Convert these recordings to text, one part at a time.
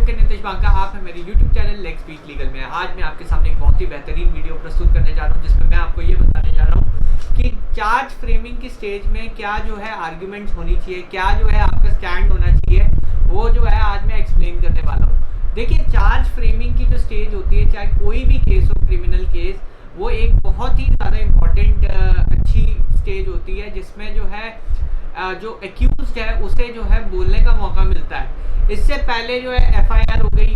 Advocate Nitesh Banka, आप है मेरे YouTube channel let's speak legal में। आज मैं आपके सामने एक बहुत ही बेहतरीन वीडियो प्रस्तुत करने जा रहा हूं, जिसमें मैं आपको ये बताने जा रहा हूं कि चार्ज फ्रेमिंग की स्टेज में क्या जो है आर्ग्यूमेंट्स होनी चाहिए, क्या जो है आपका स्टैंड होना चाहिए, वो जो है आज मैं एक्सप्लेन करने वाला हूँ। देखिए, चार्ज फ्रेमिंग की जो स्टेज होती है, चाहे कोई भी केस हो, क्रिमिनल केस, वो एक बहुत ही ज़्यादा इम्पॉर्टेंट अच्छी स्टेज होती है, जिसमें जो है जो एक्यूज्ड है उसे जो है बोलने का मौका मिलता है। इससे पहले जो है FIR हो गई,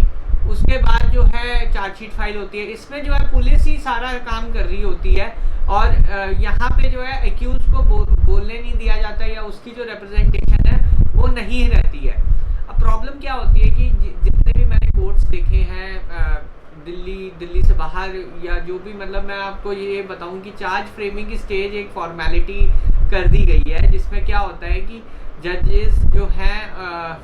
उसके बाद जो है चार्जशीट फाइल होती है। इसमें जो है पुलिस ही सारा काम कर रही होती है और यहाँ पे जो है एक्यूज को बोलने नहीं दिया जाता, या उसकी जो रिप्रेजेंटेशन है वो नहीं रहती है। अब प्रॉब्लम क्या होती है कि जितने भी मैंने कोर्ट्स देखे हैं दिल्ली से बाहर, या जो भी, मतलब मैं आपको ये बताऊं कि चार्ज फ्रेमिंग की स्टेज एक फॉर्मेलिटी कर दी गई है, जिसमें क्या होता है कि जजेस जो हैं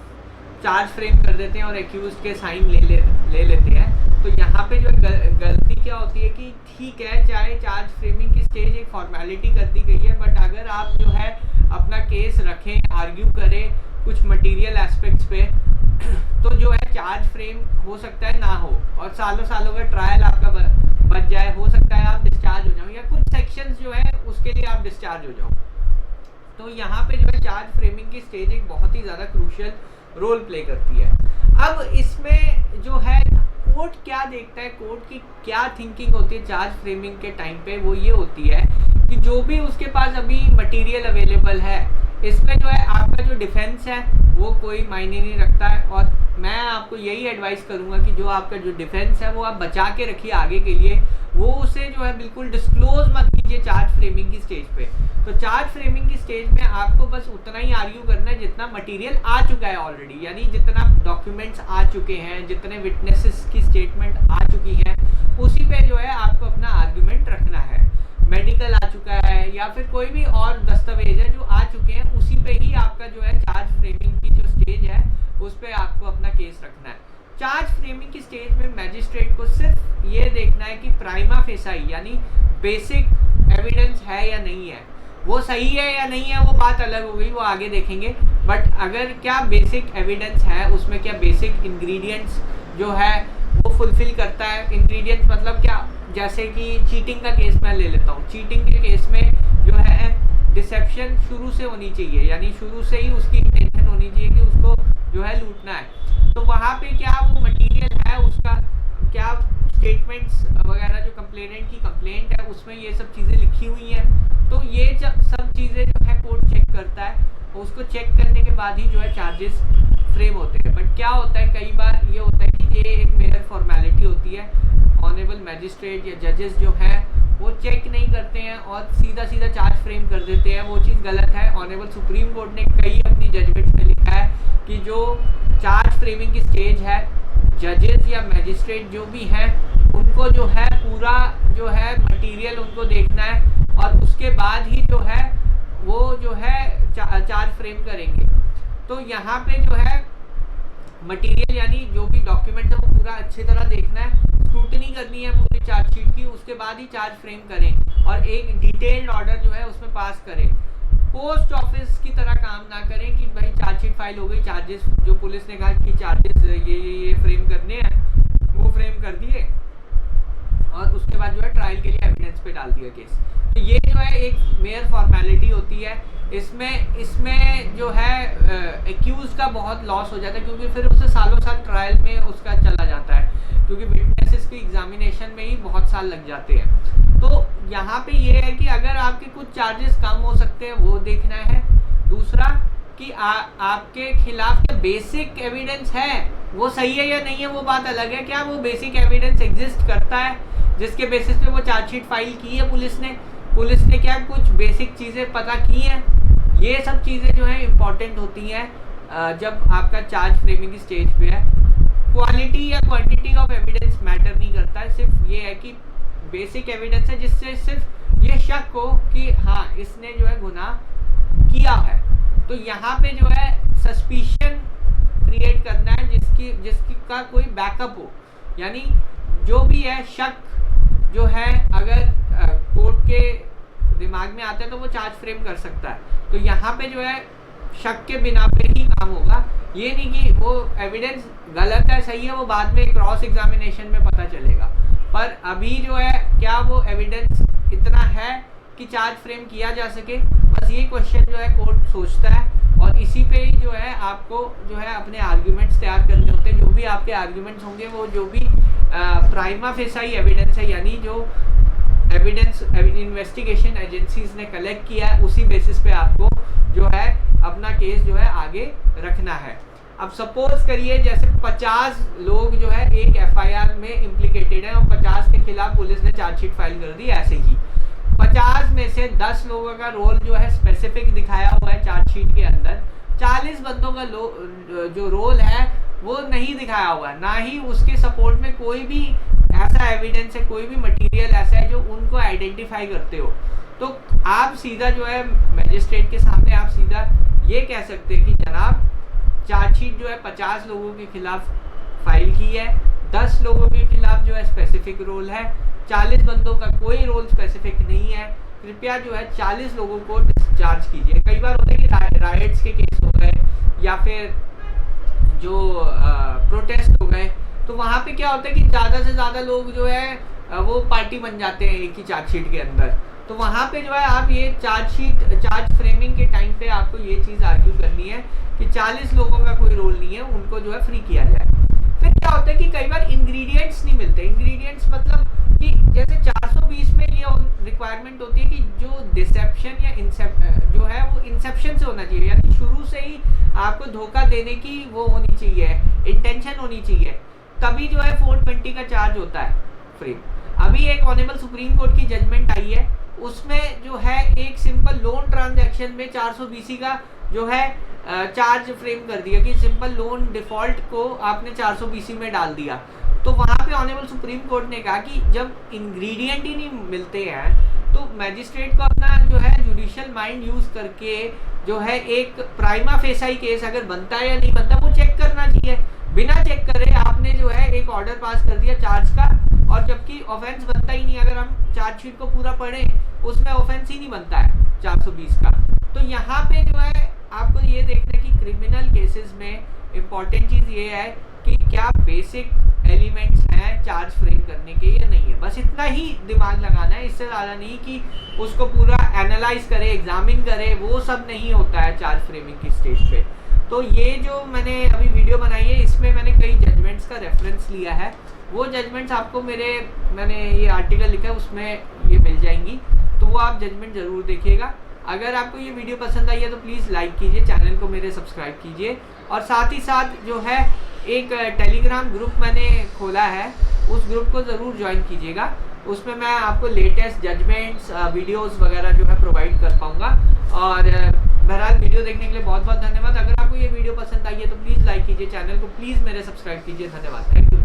चार्ज फ्रेम कर देते हैं और एक्यूज के साइन ले लेते हैं। तो यहाँ पे जो गलती क्या होती है कि ठीक है, चाहे चार्ज फ्रेमिंग की स्टेज एक फॉर्मेलिटी कर दी गई है, बट अगर आप जो है अपना केस रखें, आर्ग्यू करें कुछ मटेरियल एस्पेक्ट्स पे, तो जो है चार्ज फ्रेम हो सकता है ना हो, और सालों का ट्रायल आपका बच जाए। हो सकता है आप डिस्चार्ज हो जाओ, या कुछ सेक्शंस जो है उसके लिए आप डिस्चार्ज हो जाओ। तो यहाँ पे जो है चार्ज फ्रेमिंग की स्टेज एक बहुत ही ज़्यादा क्रूशियल रोल प्ले करती है। अब इसमें जो है कोर्ट क्या देखता है, कोर्ट की क्या थिंकिंग होती है चार्ज फ्रेमिंग के टाइम पे, वो ये होती है कि जो भी उसके पास अभी मटेरियल अवेलेबल है, इसमें जो है आपका जो डिफेंस है वो कोई मायने नहीं रखता है। और मैं आपको यही एडवाइस करूंगा कि जो आपका जो डिफेंस है वो आप बचा के रखिए आगे के लिए, वो उसे जो है बिल्कुल डिस्क्लोज मत कीजिए चार्ज फ्रेमिंग की स्टेज पे। तो चार्ज फ्रेमिंग की स्टेज में आपको बस उतना ही आर्ग्यू करना है जितना मटेरियल आ चुका है ऑलरेडी, यानी जितना डॉक्यूमेंट्स आ चुके हैं, जितने विटनेसेस की स्टेटमेंट आ चुकी हैं, उसी पे जो है आपको अपना आर्ग्यूमेंट रखना है। मेडिकल आ चुका है या फिर कोई भी और दस्तावेज है जो आ चुके हैं, उसी पे ही आपका जो है चार्ज फ्रेमिंग की जो स्टेज है उस पे आपको अपना केस रखना है। चार्ज फ्रेमिंग की स्टेज में मैजिस्ट्रेट को सिर्फ ये देखना है कि प्राइमा फेसाई यानी बेसिक एविडेंस है या नहीं है। वो सही है या नहीं है वो बात अलग हो गई, वो आगे देखेंगे। बट अगर क्या बेसिक एविडेंस है, उसमें क्या बेसिक इंग्रेडिएंट्स जो है वो फुलफिल करता है। इंग्रेडिएंट्स मतलब क्या, जैसे कि चीटिंग का केस मैं ले लेता हूँ। चीटिंग के केस में जो है डिसेप्शन शुरू से होनी चाहिए, यानी शुरू से ही उसकी इंटेंशन होनी चाहिए कि उसको जो है लूटना है। तो वहाँ पे क्या वो मटेरियल है, उसका क्या स्टेटमेंट्स वगैरह, जो कंप्लेनेंट की कंप्लेंट है उसमें ये सब चीज़ें लिखी हुई हैं। तो ये सब चीज़ें जो है कोर्ट चेक करता है, और उसको चेक करने के बाद ही जो है चार्जेस फ्रेम होते हैं। बट क्या होता है, कई बार ये होता है कि ये एक मेयर फॉर्मेलिटी होती है, ऑनरेबल मैजिस्ट्रेट या जजेस जो हैं वो चेक नहीं करते हैं और सीधा चार्ज फ्रेम कर देते हैं। वो चीज़ गलत है। ऑनरेबल सुप्रीम कोर्ट ने कई अपनी जजमेंट में लिखा है कि जो चार्ज फ्रेमिंग की स्टेज है, जजेस या मैजिस्ट्रेट जो भी हैं उनको जो है पूरा जो है मटेरियल उनको देखना है, और उसके बाद ही जो है वो जो है चार्ज फ्रेम करेंगे। तो यहाँ पे जो है मटेरियल यानी जो भी डॉक्यूमेंट है वो पूरा अच्छी तरह देखना है, स्क्रूटनी करनी है पूरी चार्जशीट की, उसके बाद ही चार्ज फ्रेम करें और एक डिटेल्ड ऑर्डर जो है उसमें पास करें। पोस्ट ऑफिस की तरह काम ना करें कि भाई चार्जशीट फाइल हो गई, चार्जेस जो पुलिस ने कहा कि चार्जेस ये फ्रेम करने हैं वो फ्रेम कर दिए, और उसके बाद जो है ट्रायल के लिए एविडेंस पे डाल दिया केस। तो ये जो है एक मेयर फॉर्मेलिटी होती है। इसमें जो है एक्यूज का बहुत लॉस हो जाता है, क्योंकि फिर उसे सालों साल ट्रायल में उसका चला जाता है, क्योंकि विटनेसेस की एग्जामिनेशन में ही बहुत साल लग जाते हैं। तो यहाँ पे ये है कि अगर आपके कुछ चार्जेस कम हो सकते हैं वो देखना है। दूसरा कि आपके खिलाफ क्या बेसिक एविडेंस है, वो सही है या नहीं है वो बात अलग है। क्या वो बेसिक एविडेंस एग्जिस्ट करता है जिसके बेसिस पे वो चार्जशीट फाइल की है पुलिस ने क्या कुछ बेसिक चीज़ें पता की हैं। ये सब चीज़ें जो है इम्पॉर्टेंट होती हैं जब आपका चार्ज फ्रेमिंग की स्टेज पे है। क्वालिटी या क्वांटिटी ऑफ एविडेंस मैटर नहीं करता है, सिर्फ ये है कि बेसिक एविडेंस है जिससे सिर्फ ये शक हो कि हाँ इसने जो है गुनाह किया है। तो यहाँ पे जो है सस्पिशन क्रिएट करना है जिसकी का कोई बैकअप हो, यानी जो भी है शक जो है अगर कोर्ट के दिमाग में आता है तो वो चार्ज फ्रेम कर सकता है। तो यहाँ पे जो है शक के बिना पे ही काम होगा। ये नहीं कि वो एविडेंस गलत है सही है वो बाद में क्रॉस एग्जामिनेशन में पता चलेगा, पर अभी जो है क्या वो एविडेंस इतना है कि चार्ज फ्रेम किया जा सके, बस ये क्वेश्चन जो है कोर्ट सोचता है। और इसी पे ही जो है आपको जो है अपने आर्ग्यूमेंट्स तैयार करने होते हैं। जो भी आपके आर्ग्यूमेंट्स होंगे वो जो भी प्राइमा फेसाई एविडेंस है, यानी जो एविडेंस इन्वेस्टिगेशन एजेंसीज ने कलेक्ट किया है, उसी बेसिस पे आपको जो है अपना केस जो है आगे रखना है। अब सपोज करिए जैसे 50 लोग जो है एक एफआईआर में इम्प्लीकेटेड है और 50 के खिलाफ पुलिस ने चार्जशीट फाइल कर दी। ऐसे ही 50 में से 10 लोगों का रोल जो है स्पेसिफिक दिखाया हुआ है चार्जशीट के अंदर, 40 बंदों का जो रोल है वो नहीं दिखाया हुआ है, ना ही उसके सपोर्ट में कोई भी ऐसा एविडेंस है, कोई भी मटेरियल ऐसा है जो उनको आइडेंटिफाई करते हो। तो आप सीधा जो है मजिस्ट्रेट के सामने आप सीधा ये कह सकते हैं कि जनाब चार्जशीट जो है 50 लोगों के खिलाफ फाइल की है, 10 लोगों के खिलाफ जो है स्पेसिफिक रोल है, 40 बंदों का कोई रोल स्पेसिफिक नहीं है, कृपया जो है 40 लोगों को डिस्चार्ज कीजिए। कई बार होता है कि राइट्स के केस हो गए या फिर जो प्रोटेस्ट हो गए, तो वहाँ पे क्या होता है कि ज़्यादा से ज़्यादा लोग जो है वो पार्टी बन जाते हैं एक ही चार्जशीट के अंदर। तो वहाँ पे जो है आप ये चार्ज फ्रेमिंग के टाइम पे आपको ये चीज़ आर्ग्यू करनी है कि 40 लोगों का कोई रोल नहीं है, उनको जो है फ्री किया जाए। फिर क्या होता है कि कई बार इंग्रेडिएंट्स नहीं मिलते। इंग्रेडिएंट्स मतलब कि जैसे 420 में ये रिक्वायरमेंट होती है कि जो डिसेप्शन या जो है वो इंसेप्शन से होना चाहिए, यानी शुरू से ही आपको धोखा देने की वो होनी चाहिए, इंटेंशन होनी चाहिए, तभी जो है 420 का चार्ज होता है फ्री। अभी एक ऑनरेबल सुप्रीम कोर्ट की जजमेंट आई है, उसमें जो है एक सिंपल लोन ट्रांजैक्शन में 420 का जो है चार्ज फ्रेम कर दिया कि सिंपल लोन डिफॉल्ट को आपने 420 में डाल दिया। तो वहाँ पे ऑनरेबल सुप्रीम कोर्ट ने कहा कि जब इंग्रेडिएंट ही नहीं मिलते हैं तो मैजिस्ट्रेट को अपना जो है जुडिशियल माइंड यूज करके जो है एक प्राइमा फेसाई केस अगर बनता है या नहीं बनता वो चेक करना चाहिए। बिना चेक करे आपने जो है एक ऑर्डर पास कर दिया चार्ज का, और जबकि ऑफेंस बनता ही नहीं। अगर हम चार्जशीट को पूरा पढ़ें उसमें ऑफेंस ही नहीं बनता है 420 का। तो यहाँ पे जो है आपको ये देखना है कि क्रिमिनल केसेस में इम्पॉर्टेंट चीज़ ये है कि क्या बेसिक एलिमेंट्स हैं चार्ज फ्रेम करने के या नहीं है, बस इतना ही दिमाग लगाना है, इससे ज़्यादा नहीं कि उसको पूरा एनालाइज करे, एग्जामिन करे, वो सब नहीं होता है चार्ज फ्रेमिंग की स्टेज पे। तो ये जो मैंने अभी वीडियो बनाई है इसमें मैंने कई जजमेंट्स का रेफरेंस लिया है, वो जजमेंट्स आपको मैंने ये आर्टिकल लिखा है उसमें ये मिल जाएंगी, तो वो आप जजमेंट ज़रूर देखिएगा। अगर आपको ये वीडियो पसंद आई है तो प्लीज़ लाइक कीजिए, चैनल को मेरे सब्सक्राइब कीजिए, और साथ ही साथ जो है एक टेलीग्राम ग्रुप मैंने खोला है, उस ग्रुप को ज़रूर ज्वाइन कीजिएगा। उसमें मैं आपको लेटेस्ट जजमेंट्स वीडियोस वगैरह जो है प्रोवाइड कर पाऊँगा। और बहरहाल वीडियो देखने के लिए बहुत बहुत धन्यवाद। अगर आपको ये वीडियो पसंद आई है तो प्लीज़ लाइक कीजिए, चैनल को प्लीज़ मेरे सब्सक्राइब कीजिए। धन्यवाद, थैंक यू।